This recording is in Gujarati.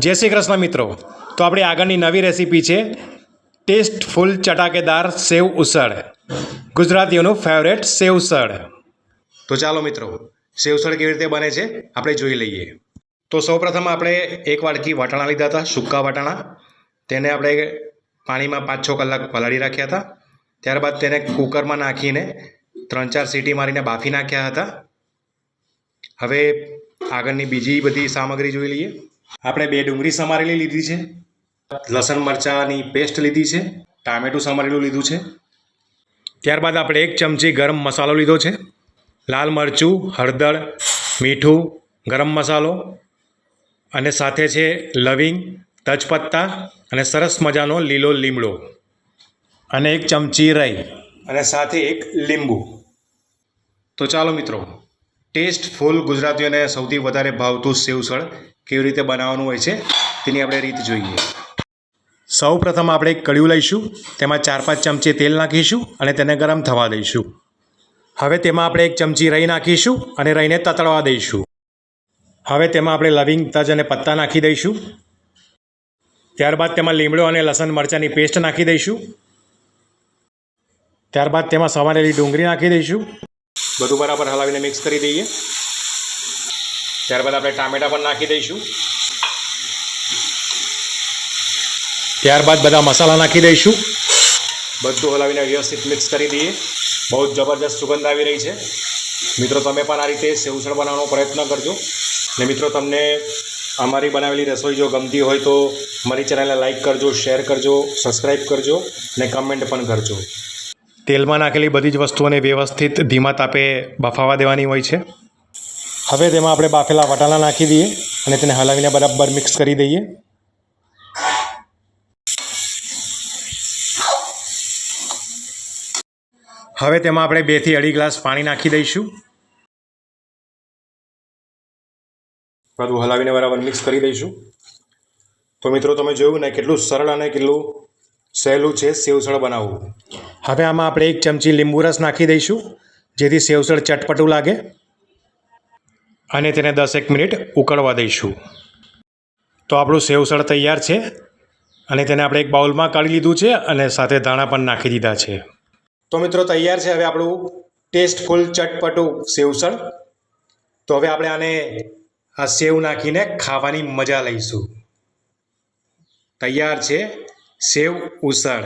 જય શ્રી કૃષ્ણ મિત્રો. તો આપણી આગળની નવી રેસીપી છે ટેસ્ટફુલ ચટાકેદાર સેવ ઉસળ, ગુજરાતીઓનું ફેવરેટ સેવ ઉસળ. તો ચાલો મિત્રો, સેવ ઉસળ કેવી રીતે બને છે આપણે જોઈ લઈએ. તો સૌપ્રથમ આપણે એક વાડકી વટાણા લીધા હતા, સૂકા વટાણા. તેને આપણે પાણીમાં 5-6 કલાક પલાળી રાખ્યા હતા. ત્યારબાદ તેને કુકરમાં નાખીને 3-4 સીટી મારીને બાફી નાખ્યા હતા. હવે આગળની બીજી બધી સામગ્રી જોઈ લઈએ. આપણે 2 ડુંગળી સમારેલી લીધી છે, લસણ મરચાંની પેસ્ટ લીધી છે, ટામેટું સમારેલું લીધું છે. ત્યારબાદ આપણે 1 ચમચી ગરમ મસાલો લીધો છે, લાલ મરચું, હળદર, મીઠું, ગરમ મસાલો અને સાથે છે લવિંગ, તજપત્તા અને સરસ મજાનો લીલો લીમડો અને 1 ચમચી રાઈ અને સાથે 1 લીંબુ. તો ચાલો મિત્રો, ટેસ્ટફુલ ગુજરાતીઓને સૌથી વધારે ભાવતું સેવ ઉસળ કેવી રીતે બનાવવાનું હોય છે તેની આપણે રીત જોઈએ. સૌ પ્રથમ આપણે એક કઢાઈ લઈશું, તેમાં 4-5 ચમચી તેલ નાખીશું અને તેને ગરમ થવા દઈશું. હવે તેમાં આપણે 1 ચમચી રાઈ નાખીશું અને રાઈને તતડવા દઈશું. હવે તેમાં આપણે લવિંગ, તજ અને પત્તા નાખી દઈશું. ત્યારબાદ તેમાં લીમડો અને લસણ મરચાંની પેસ્ટ નાખી દઈશું. ત્યારબાદ તેમાં સમારેલી ડુંગળી નાખી દઈશું. બધું બરાબર હલાવીને મિક્સ કરી દઈએ. ત્યારબાદ આપણે ટામેટાં પણ નાખી દઈશું. ત્યારબાદ બધા મસાલા નાખી દઈશું. બધું હલાવીને વ્યવસ્થિત મિક્સ કરી દઈએ. બહુ જબરજસ્ત સુગંધ આવી રહી છે. મિત્રો, તમે પણ આ રીતે સેવ ઉસળ બનાવવાનો પ્રયત્ન કરજો. ને મિત્રો, તમને અમારી બનાવેલી રસોઈ જો ગમતી હોય તો મારી ચેનલને લાઇક કરજો, શેર કરજો, સબસ્ક્રાઈબ કરજો અને કમેન્ટ પણ કરજો. તેલમાં નાખેલી બધી જ વસ્તુઓને વ્યવસ્થિત ધીમા તાપે બફાવા દેવાની હોય છે. હવે તેમાં આપણે બાફેલા વટાણા નાખી દઈએ અને તેને હલાવીને બરાબર મિક્સ કરી દઈએ. હવે તેમાં આપણે 2 થી 2.5 ગ્લાસ પાણી નાખી દઈશું. બધું હલાવીને બરાબર મિક્સ કરી દઈશું. તો મિત્રો, તમે જોયું ને કેટલું સરળ અને કેટલું સહેલું છે સેવ ઉસળ બનાવવું. હવે આમાં આપણે 1 ચમચી લીંબુ રસ નાખી દઈશું, જેથી સેવ ઉસળ ચટપટું લાગે, અને તેને 10-1 મિનિટ ઉકળવા દઈશું. તો આપણું સેવ ઉસળ તૈયાર છે અને તેને આપણે એક બાઉલમાં કાઢી લીધું છે અને સાથે ધાણા પણ નાખી દીધા છે. તો મિત્રો, તૈયાર છે હવે આપણું ટેસ્ટફુલ ચટપટું સેવ ઉસળ. તો હવે આપણે આને આ સેવ નાખીને ખાવાની મજા લઈશું. તૈયાર છે સેવ ઉસળ.